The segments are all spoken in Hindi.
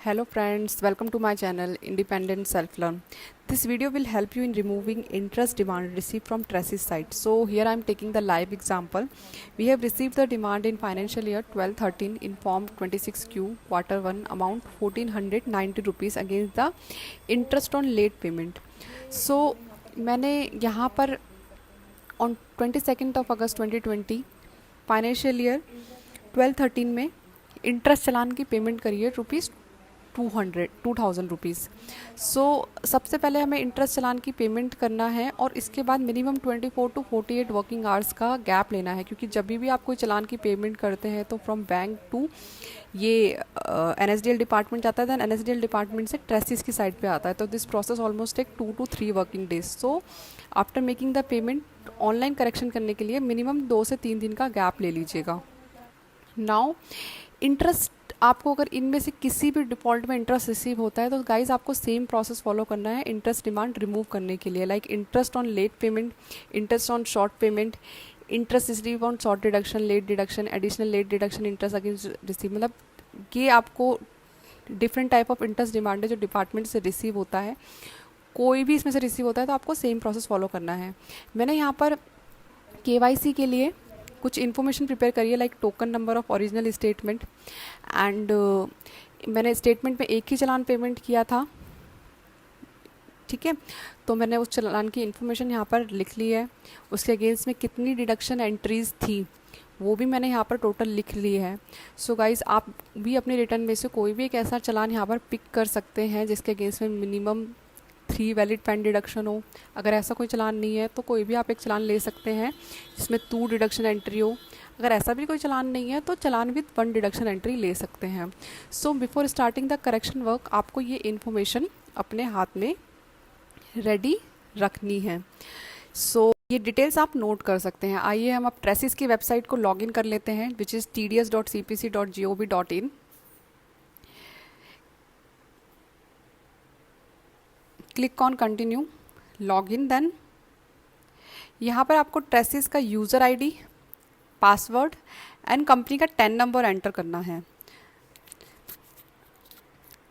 Hello friends, welcome to my channel Independent Self Learn. This video will help you in removing interest demand received from Tracy's site. So here I am taking the live example. We have received the demand in financial year 12-13 in form 26Q quarter 1 amount 1490 rupees against the interest on late payment. So मैंने यहाँ पर on 22nd of August 2020 financial year 12-13 में इंटरेस्ट चलान की पेमेंट करी है रुपीज़ 2,000 रुपीज़। सो सबसे पहले हमें इंटरेस्ट चलान की पेमेंट करना है और इसके बाद मिनिमम 24 to 48 वर्किंग आवर्स का गैप लेना है, क्योंकि जब भी आप कोई चलान की पेमेंट करते हैं तो फ्रॉम बैंक टू ये NSDL डिपार्टमेंट जाता है, दैन NSDL डिपार्टमेंट से ट्रेसिस की साइड पे आता है। तो this process almost take 2 to 3 working days. So after making the payment online correction करने के लिए मिनिमम 2 से 3 दिन का गैप ले लीजिएगा। नाउ इंटरेस्ट आपको अगर इनमें से किसी भी डिफ़ॉल्ट में इंटरेस्ट रिसीव होता है तो गाइज आपको सेम प्रोसेस फॉलो करना है इंटरेस्ट डिमांड रिमूव करने के लिए, like interest on late payment, interest on short payment, interest receive on short deduction, late deduction, additional late deduction, interest against receive. मतलब ये आपको different type of interest demand है जो डिपार्टमेंट से रिसीव होता है, कोई भी इसमें से रिसीव होता है तो आपको सेम प्रोसेस फॉलो करना है। मैंने यहाँ पर KYC के लिए कुछ इन्फॉर्मेशन प्रिपेयर करी है, like token number of original statement and मैंने स्टेटमेंट में एक ही चलान पेमेंट किया था, ठीक है। तो मैंने उस चलान की इन्फॉर्मेशन यहाँ पर लिख ली है, उसके अगेंस्ट में कितनी डिडक्शन एंट्रीज थी वो भी मैंने यहाँ पर टोटल लिख ली है। सो गाइज आप भी अपने रिटर्न में से कोई भी एक ऐसा चलान यहाँ पर पिक कर सकते हैं जिसके अगेंस्ट में मिनिमम 3 वैलिड पेन डिडक्शन हो। अगर ऐसा कोई चलान नहीं है तो कोई भी आप एक चलान ले सकते हैं जिसमें 2 डिडक्शन एंट्री हो। अगर ऐसा भी कोई चलान नहीं है तो चलान विद 1 डिडक्शन एंट्री ले सकते हैं। So before starting the correction work आपको ये इन्फॉर्मेशन अपने हाथ में रेडी रखनी है। सो ये डिटेल्स आप नोट कर सकते हैं। आइए हम अब ट्रेसिस की वेबसाइट को लॉगिन कर लेते हैं, which is tds.cpc.gov.in। Click on continue, login. Then यहाँ पर आपको ट्रेसिस का user ID, password and company का 10 नंबर एंटर करना है।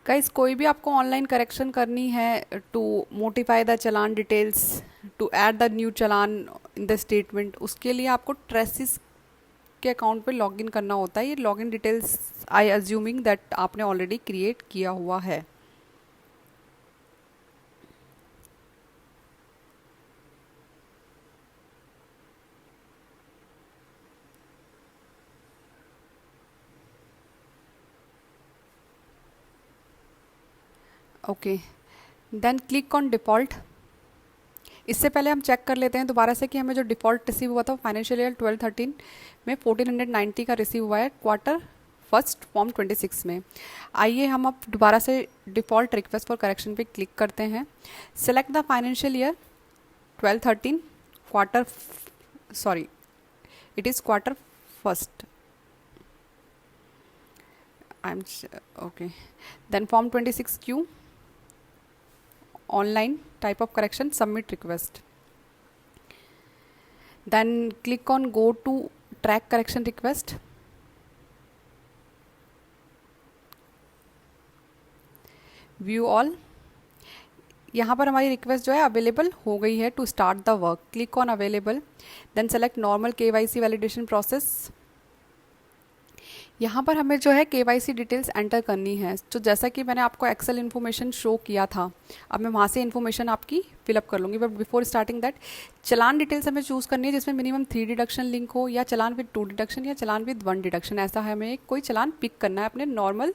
गाइस कोई भी आपको ऑनलाइन करेक्शन करनी है to modify the challan details, to add the new challan in the statement, उसके लिए आपको ट्रेसिस के अकाउंट पे लॉगिन करना होता है। ये login details I assuming that आपने ऑलरेडी क्रिएट किया हुआ है। Okay, then click on default. इससे पहले हम चेक कर लेते हैं दोबारा से कि हमें जो डिफ़ॉल्ट रिसीव हुआ था फाइनेंशियल ईयर 12-13 में 1490 का रिसीव हुआ है क्वार्टर फर्स्ट फॉर्म 26 में। आइए हम अब दोबारा से डिफ़ॉल्ट रिक्वेस्ट फॉर करेक्शन पे क्लिक करते हैं। Select the financial year 12-13 quarter, sorry it is quarter first, I am okay. Then form 26Q online type of correction, submit request. Then click on go to track correction request. View all। यहाँ पर हमारी रिक्वेस्ट जो है अवेलेबल हो गई है to start the work. Click on available, then select normal KYC validation process. यहाँ पर हमें जो है KYC डिटेल्स एंटर करनी है। तो जैसा कि मैंने आपको एक्सेल इन्फॉर्मेशन शो किया था, अब मैं वहाँ से इन्फॉर्मेशन आपकी फिलअप कर लूँगी। But before starting that challan details हमें चूज़ करनी है जिसमें मिनिमम 3 डिडक्शन लिंक हो, या चलान विद 2 डिडक्शन, या चलान विद 1 डिडक्शन। ऐसा है हमें कोई चलान पिक करना है अपने नॉर्मल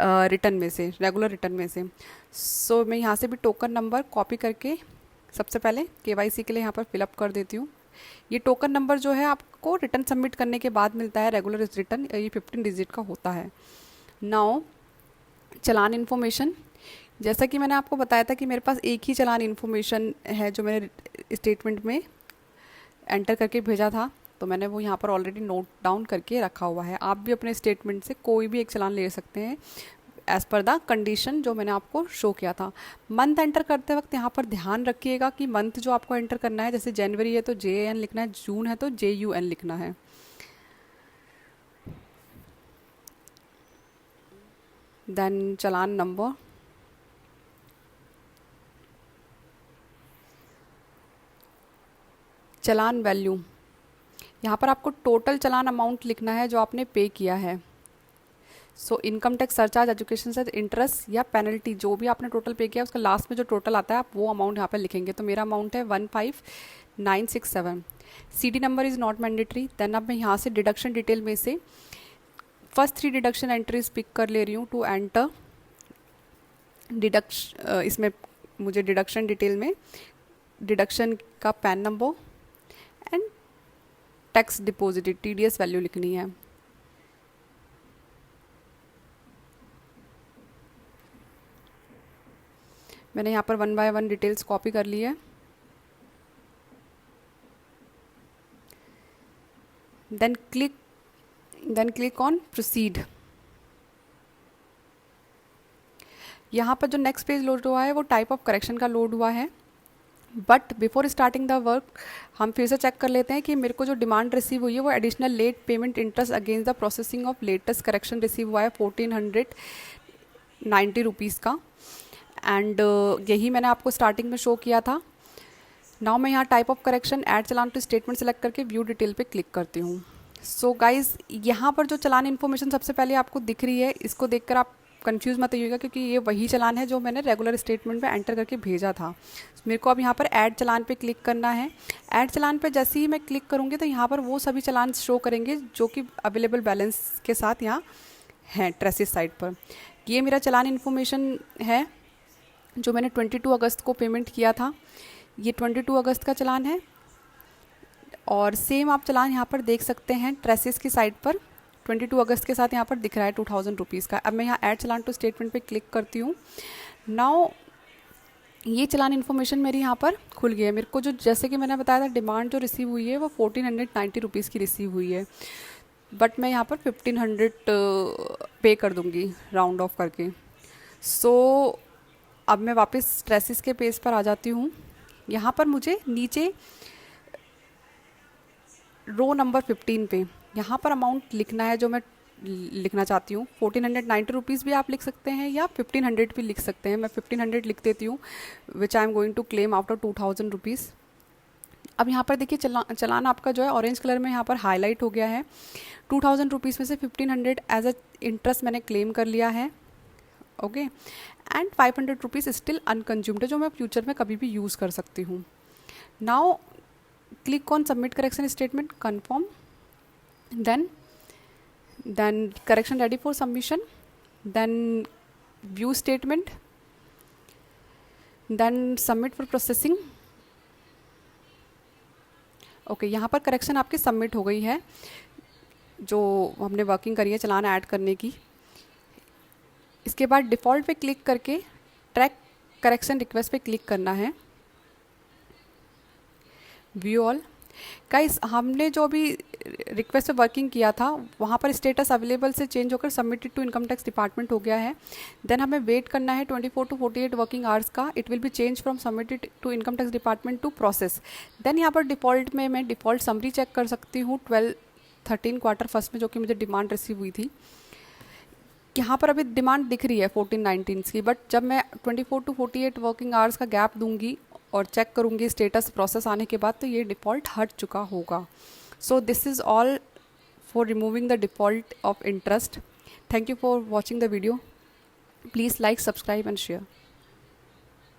रिटर्न में से, रेगुलर रिटर्न में से। सो मैं यहाँ से भी टोकन नंबर कॉपी करके सबसे पहले KYC के लिए यहाँ पर फिलअप कर देती हूँ। ये टोकन नंबर जो है आपको रिटर्न सबमिट करने के बाद मिलता है, रेगुलर रिटर्न ये 15 डिजिट का होता है। नाउ चलान इन्फॉर्मेशन, जैसा कि मैंने आपको बताया था कि मेरे पास एक ही चलान इन्फॉर्मेशन है जो मैंने स्टेटमेंट में एंटर करके भेजा था, तो मैंने वो यहाँ पर ऑलरेडी नोट डाउन करके रखा हुआ है। आप भी अपने स्टेटमेंट से कोई भी एक चलान ले सकते हैं एज़ पर द कंडीशन जो मैंने आपको शो किया था। मंथ एंटर करते वक्त यहाँ पर ध्यान रखिएगा कि मंथ जो आपको एंटर करना है, जैसे जनवरी है तो JN लिखना है, जून है तो JUN लिखना है। देन चालान नंबर, चालान वैल्यू, यहाँ पर आपको टोटल चालान अमाउंट लिखना है जो आपने पे किया है। So income tax, surcharge, education से इंटरेस्ट या पेनल्टी, जो भी आपने टोटल पे किया उसका लास्ट में जो टोटल आता है आप वो अमाउंट यहाँ पर लिखेंगे। तो मेरा अमाउंट है 15967। CD number is not mandatory. Then अब मैं यहाँ से डिडक्शन डिटेल में से फर्स्ट 3 डिडक्शन एंट्रीज पिक कर ले रही हूँ टू एंटर डिडक्शन। इसमें मुझे डिडक्शन डिटेल में डिडक्शन का pan number and tax deposited TDS value लिखनी है। मैंने यहाँ पर 1 बाय 1 डिटेल्स कॉपी कर ली है। Then click on proceed. यहाँ पर जो नेक्स्ट पेज लोड हुआ है वो टाइप ऑफ करेक्शन का लोड हुआ है। But before starting the work हम फिर से चेक कर लेते हैं कि मेरे को जो डिमांड रिसीव हुई है वो additional late payment interest against the processing of latest correction receive हुआ है 1490 रुपीज़ का। एंड यही मैंने आपको स्टार्टिंग में शो किया था। नाउ मैं यहाँ type of correction add challan to statement select करके व्यू डिटेल पे क्लिक करती हूँ। सो गाइज यहाँ पर जो चालान इन्फॉर्मेशन सबसे पहले आपको दिख रही है, इसको देखकर आप कंफ्यूज मत होइएगा क्योंकि ये वही चालान है जो मैंने रेगुलर स्टेटमेंट में एंटर करके भेजा था। मेरे को अब यहाँ पर ऐड चालान पे क्लिक करना है। ऐड चालान पे जैसे ही मैं क्लिक करूँगी तो यहाँ पर वो सभी चालान शो करेंगे जो कि अवेलेबल बैलेंस के साथ यहाँ हैं ट्रेसिस साइट पर। ये मेरा चालान इन्फॉर्मेशन है जो मैंने 22 अगस्त को पेमेंट किया था। ये 22 अगस्त का चालान है और सेम आप चालान यहाँ पर देख सकते हैं ट्रेसिस की साइट पर 22 अगस्त के साथ यहाँ पर दिख रहा है 2000 रुपीज़ का। अब मैं यहाँ ऐड चालान टू स्टेटमेंट पे क्लिक करती हूँ। नाउ ये चालान इन्फॉर्मेशन मेरी यहाँ पर खुल गई है। मेरे को जो जैसे कि मैंने बताया था डिमांड जो रिसीव हुई है वो 1490 रुपीज़ की रिसीव हुई है, बट मैं यहाँ पर 1500 पे कर दूँगी राउंड ऑफ करके। सो अब मैं वापस ट्रेसिस के पेज पर आ जाती हूँ। यहाँ पर मुझे नीचे रो नंबर 15 पे यहाँ पर अमाउंट लिखना है जो मैं लिखना चाहती हूँ। 1490 रुपीज़ भी आप लिख सकते हैं या 1500 भी लिख सकते हैं। मैं 1500 लिख देती हूँ which I am going to claim after 2000 rupees. अब यहाँ पर देखिए चालान आपका जो है ऑरेंज कलर में यहाँ पर हाईलाइट हो गया है। 2000 रुपीज़ में से 1500 एज अ इंटरेस्ट मैंने क्लेम कर लिया है। ओके एंड 500 रुपीज़ स्टिल अनकंज्यूम्ड है जो मैं फ्यूचर में कभी भी यूज़ कर सकती हूँ। Now click on submit correction statement, confirm, then correction ready for submission, then view statement, then submit for processing। Okay यहाँ पर करेक्शन आपकी सबमिट हो गई है जो हमने वर्किंग करी है चालान ऐड करने की। इसके बाद डिफ़ॉल्ट पे क्लिक करके ट्रैक करेक्शन रिक्वेस्ट पे क्लिक करना है। View all. गाइस हमने जो भी रिक्वेस्ट पे वर्किंग किया था वहाँ पर स्टेटस अवेलेबल से चेंज होकर submitted to income tax department हो गया है। देन हमें वेट करना है 24 to 48 वर्किंग आवर्स का। It will be change from submitted to income tax department to process. Then यहाँ पर डिफ़ॉल्ट में मैं डिफ़ॉल्ट समरी चेक कर सकती हूँ 12-13 क्वार्टर फर्स्ट में जो कि मुझे डिमांड रिसीव हुई थी। यहाँ पर अभी डिमांड दिख रही है 1419 की, बट जब मैं 24 to 48 वर्किंग आवर्स का गैप दूंगी और चेक करूँगी स्टेटस प्रोसेस आने के बाद तो ये डिफ़ॉल्ट हट चुका होगा। So this is all for removing the default of interest. Thank you for watching the video. Please like, subscribe and share.